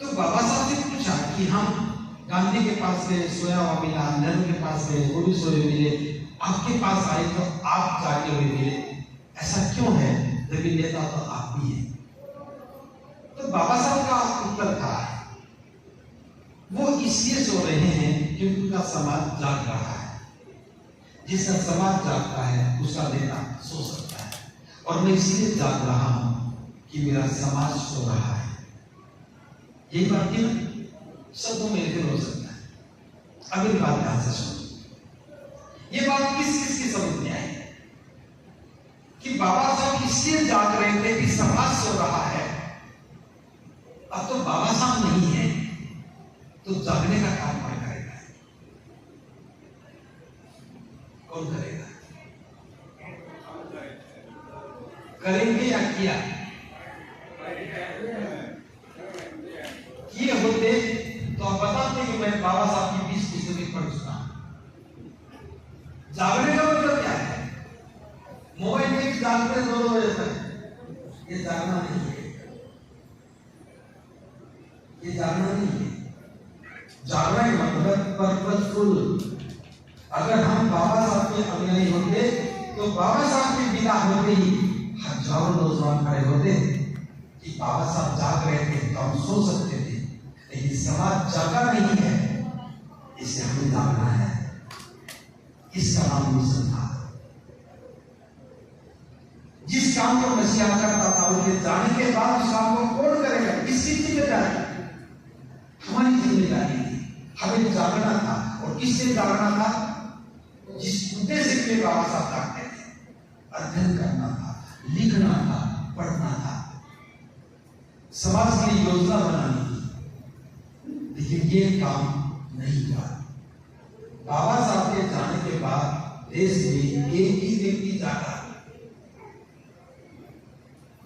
तो बाबा साहब ने पूछा कि हम गांधी के पास गए, सोया हुआ मिला, नेहरू के पास गए, वो भी सोए मिले, आपके पास आए तो आप जागे हुए मिले, ऐसा क्यों है? जब नेता तो आप भी हैं। तो बाबा साहब का उत्तर था, वो इसलिए सो रहे हैं क्योंकि उनका समाज जाग रहा है। जिसका समाज जागता है उसका नेता सो सकता है, और मैं इसलिए जाग रहा हूं कि मेरा समाज सो रहा है। यही बात की ना, शब्दों में लेकर हो सकता है। अब एक बात ध्यान से सुनो, ये बात किस किस की समझ में आई कि बाबा साहब इसलिए जाग रहे थे कि समाज सो रहा है। अब तो बाबा साहब नहीं है तो जागने का काम कौन करेगा? कौन करेगा? करेंगे या किया किए होते तो आप बताते कि मैं बाबा साहब की 20 पुस्तकें पढ़ चुका हूं। जागने का मतलब क्या है? मोबाइल में भी जागते 2 बजे तक, ये जागना नहीं है, ये जागना नहीं है। जागना का मतलब पर्पसफुल। अगर हम बाबा साहब के अनुयायी होते तो बाबा साहब के बिना होते ही हजारों नौजवान खड़े होते कि बाबा साहब जाग रहे थे तो हम सो सकते थे, लेकिन समाज जागा नहीं है, इसे हमें जागना है। इसका नाम मिशन था। जिस काम को मसीहा करता था उनके जाने के बाद उस काम को कौन करेगा? किसकी जिम्मेदारी? हमारी जिम्मेदारी थी, हमें जागना था। और किससे जागना था? जिस उद्देश्य के लिए बाबा साहब जागते थे, अध्ययन करना था, लिखना था, पढ़ना था, समाज के लिए योजना बनानी थी। लेकिन ये काम नहीं हुआ। बाबा साहब के जाने के बाद देश में एक ही व्यक्ति जागा,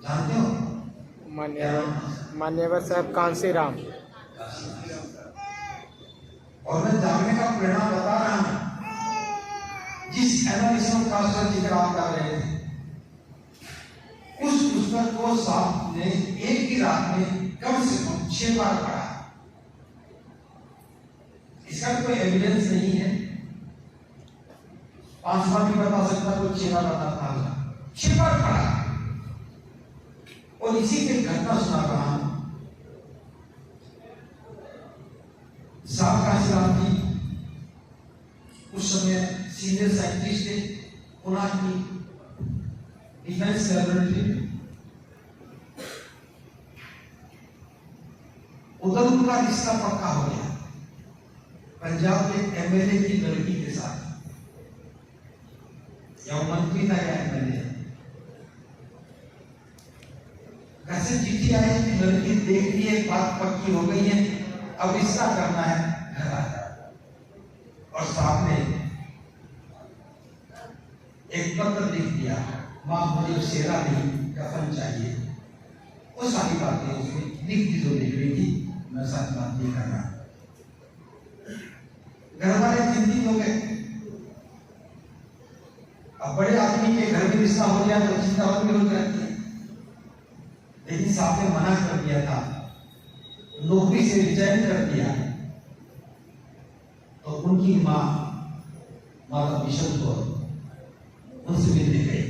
जानते हो? मान्यवर साहब कांसीराम। और मैं जागने का परिणाम बता रहा हूं। जिस एनालिसिस का जिक्र आप कर रहे थे, उस पुस्तक को साहब ने एक ही रात में कम से कम 6 बार पढ़ा। इसका कोई एविडेंस नहीं है, 5 बार भी बता सकता, कोई 6 बार बताता होगा। 6 बार पढ़ा। और इसी की घटना सुना रहा हूं। साहब कांसीराम जी उस समय सीनियर साइंटिस्ट थे, पुणे की डिफेंस लैबोरेटरी में। उधर उनका रिश्ता पक्का हो गया पंजाब के एमएलए की लड़की के साथ, या वो मंत्री था या एमएलए। घर से चिट्ठी आई कि लड़की देख ली है, बात पक्की हो गई है, अब रिश्ता करना है, घर आ जाओ। और साहब ने एक पत्र लिख दिया, मां मुझे सेरा नहीं कफन चाहिए। वो सारी बातें उसमें लिख दी जो लिख रही थी, मैं साथ बात नहीं कर रहा। घर वाले चिंतित हो गए। अब बड़े आदमी के घर में रिश्ता हो गया तो चिंता होती रहती है। लेकिन साहब ने मना कर दिया था, नौकरी से रिजाइन कर दिया। तो उनकी मां माता बिशप को उनसे मिलने गए।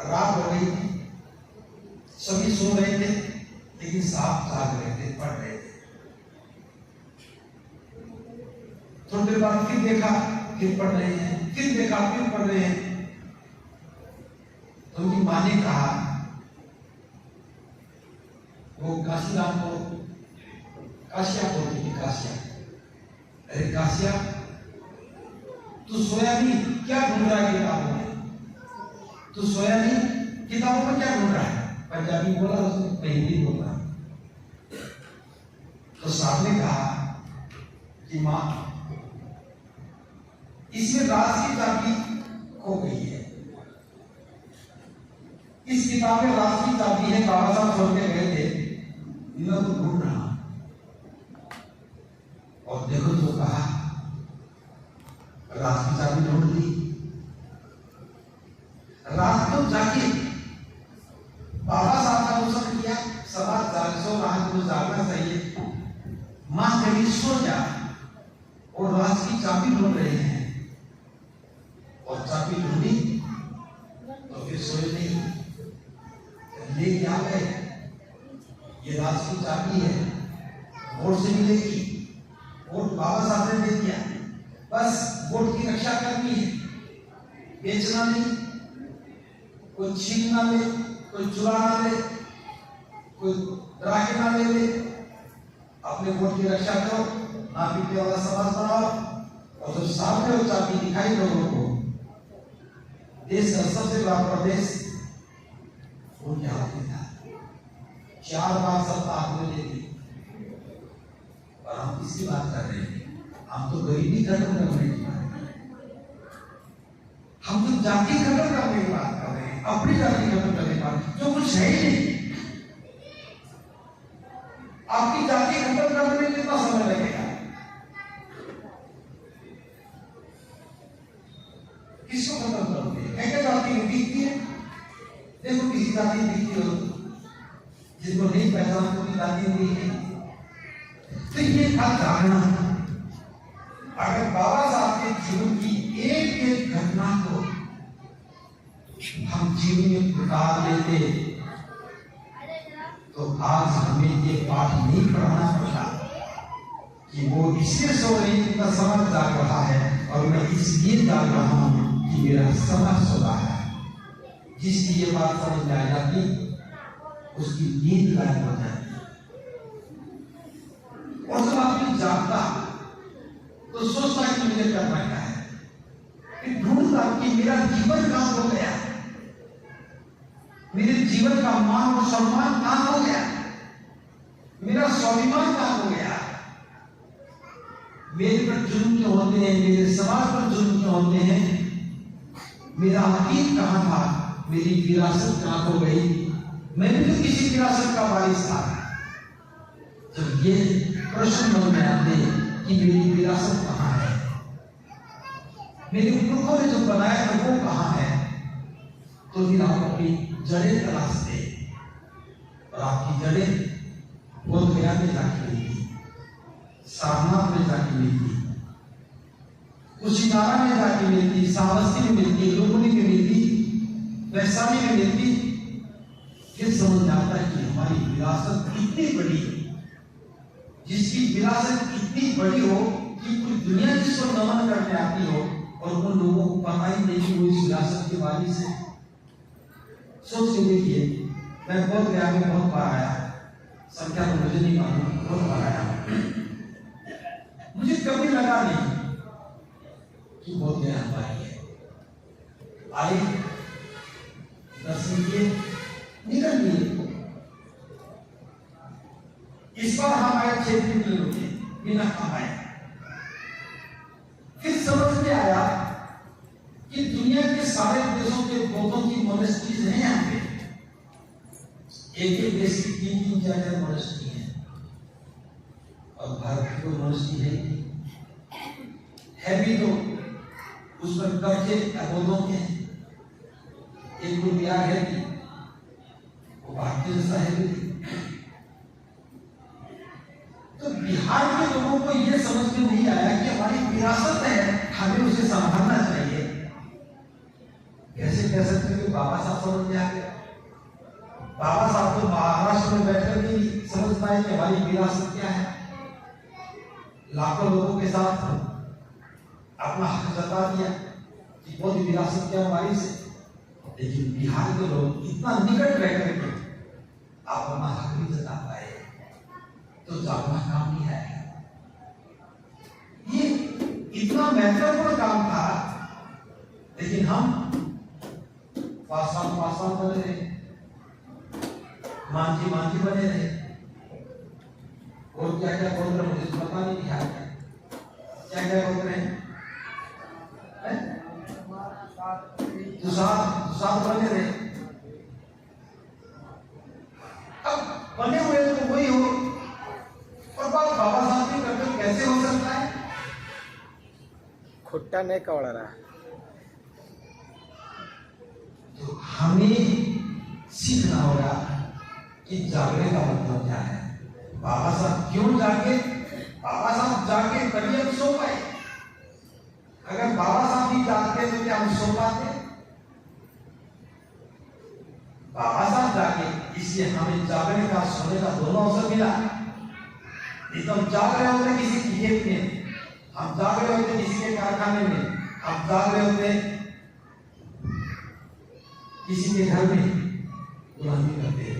रात हो गई, सभी सो रहे थे, लेकिन साहब जाग रहे थे, पढ़ रहे थे। थोड़ी देर बाद फिर देखा, फिर पढ़ रहे हैं, फिर देखा, फिर पढ़ रहे हैं। तो उनकी मां ने कहा, वो काशीराम को काशिया बोलती थी, काशिया, अरे काशिया तू सोया नहीं, क्या ढूंढ रहा है किताबों में? तू सोया नहीं, किताबों में क्या ढूंढ रहा है? पंजाबी बोला, उसने हिंदी बोला। तो साहब ने कहा कि मां, इसमें राज की चाबी खो गई है। इस किताब में राज की चाबी है, बाबा साहब छोड़ के गए थे, मैं तो ढूंढ रहा। और देखो जो कहा, राज की चाबी ढूंढ ली। रात को जाके बाबा साहब का अनुसरण किया, समाज को जागना चाहिए। माँ कभी सो जा और राज की चाबी ढूंढ रहे हैं और चाबी ढूंढी तो फिर सोए नहीं, ले क्या गए, ये राज की चाबी है, वोट से मिलेगी, वोट बाबा साहब ने दे दिया, बस वोट की रक्षा करनी है, बेचना नहीं, कोई छीन ना ले, कोई चुरा ना ले, कोई डरा के ना ले, अपने वोट की रक्षा करो, ना पीटे वाला समाज बनाओ, और जो सामने वो चाबी दिखाई लोगों को, देश का सबसे बड़ा प्रदेश उनके हाथ में था, 4 बार सत्ता आपने ले ली, और हम किसकी बात कर रहे हैं? हम तो गरीबी खत्म करने की बात कर रहे हैं, हम तो जाति खत्म करने की बात कर रहे हैं, अपनी जाति खत्म करने की बात, जो कुछ है ही नहीं। आपकी जाति खत्म करने में कितना समय लगेगा? किसको खत्म करोगे? क्या जाति दिखती है? देखो किसी जाति दिखती हो जिसको नहीं पहचानते की जाति नहीं है, तो ये था धारणा। अगर बाबा साहब के जीवन की एक एक घटना को हम जीवन में उतार लेते तो आज हमें ये पाठ नहीं पढ़ना पड़ता कि वो इसलिए सो रही इतना समय जाग रहा है और मैं इसलिए जाग रहा हूं कि मेरा समय सो रहा है। जिसकी ये बात समझ में आ जाती उसकी नींद गायब हो जाती, और जब आदमी जागता तो सोचता कि मुझे करना क्या है, फिर ढूंढता कि मेरा जीवन कहां हो गया, मेरे जीवन का मान और सम्मान कहां हो गया, मेरा स्वाभिमान कहां हो गया, मेरे पर जुल्म क्यों होते हैं, मेरे समाज पर जुल्म क्यों होते हैं, मेरा अतीत कहां था, मेरी विरासत कहां हो गई, मैं भी तो किसी विरासत का वारिस था। जब ये प्रश्न मन में आते कि मेरी विरासत कहां है, मेरे पुरखों ने जो बनाया था वो कहां है, तो फिर आप अपनी जड़ें तलाशते, और आपकी जड़ें बोध गया में जाके मिलती, सारनाथ में जाके मिलती, कुशीनारा में जाके मिलती, सावस्ती में मिलती, लुम्बिनी में मिलती, वैशाली में मिलती। फिर समझ आता है कि हमारी विरासत कितनी बड़ी है, जिसकी विरासत इतनी बड़ी हो कि पूरी दुनिया जिसको नमन करने आती हो और उन लोगों को पता ही नहीं कि वो इस विरासत के वारिस है। सोच के देखिए, मैं बोध गया में बहुत बार आया, संख्या तो मुझे नहीं मालूम, बहुत बार आया, मुझे कभी लगा नहीं कि बोध गया हमारी है। आए दर्शन किए, निकल गए। इस बार हम आए 6 दिन के लिए बिना कमाए। फिर समझ में आया कि दुनिया के सारे देशों के बौद्धों की मोनेस्ट्रीज हैं यहाँ पे, एक देश की 3-3, 4-4 मोनेस्ट्री है, और भारत की कोई मोनेस्ट्री है भी तो उस पर कब्जे बौद्धों के हैं। एक कोई बिहार है कि वो भारतीय जैसा है भी, तो बिहार के लोगों को यह समझ में नहीं आया कि हमारी विरासत है, हमें उसे संभालना चाहिए। कैसे कह सकते हैं कि बाबा साहब समझ में आ गया? बाबा साहब तो महाराष्ट्र में बैठकर भी समझ पाए कि हमारी विरासत क्या है, लाखों लोगों के साथ अपना हक जता दिया कि बहुत विरासत क्या हमारी से। लेकिन बिहार के लोग इतना निकट रहकर के आप अपना हक नहीं जता पाए, तो जागना काम नहीं है। ये इतना महत्वपूर्ण काम था, लेकिन हम पासवान बने रहे, मांझी बने रहे, और क्या क्या बोल रहे मुझे पता नहीं, बिहार क्या क्या बोल रहे हैं, दुसाध बने रहे। अब बने हुए तो वही हो, और बात बाबा साहब की करके कैसे हो सकता है? खुट्टा नहीं कवड़ रहा। तो हमें सीखना होगा कि जागने का मतलब क्या है। बाबा साहब क्यों जागे? बाबा साहब जागे तभी हम सो पाए। अगर बाबा साहब ही जागते तो क्या हम सो पाते? बाबा साहब जागे, इसलिए हमें जागने का सोने का दोनों अवसर मिला। नहीं तो हम जाग रहे होते किसी की खेत में, हम जाग रहे होते किसी के कारखाने में, हम जाग रहे होते किसी के घर में गुलामी करते थे।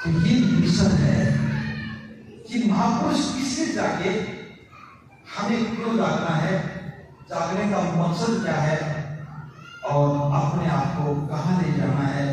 तो ये मिशन है कि महापुरुष किससे जागे, हमें क्यों जागना है, जागने का मकसद क्या है और अपने आप को कहां ले जाना है।